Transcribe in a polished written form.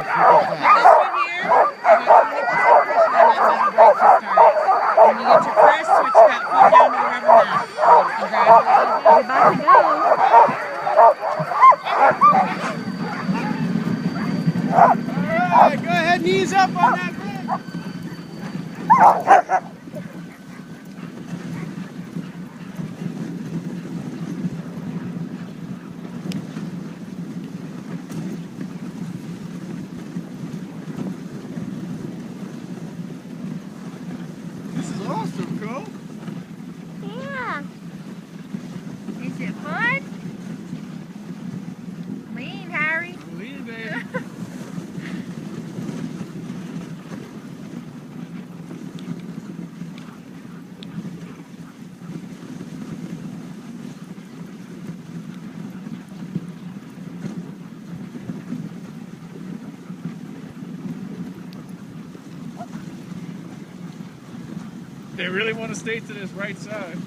one here, you got 20% pressure on that metal brake to start. When you get your first, switch that foot down to the rubber mat. Congratulations. You're about to go. Alright, go ahead, knees up on that brake. This is awesome, Cole. Yeah. Is it fun? Lean, Harry. Lean, baby. They really want to stay to this right side.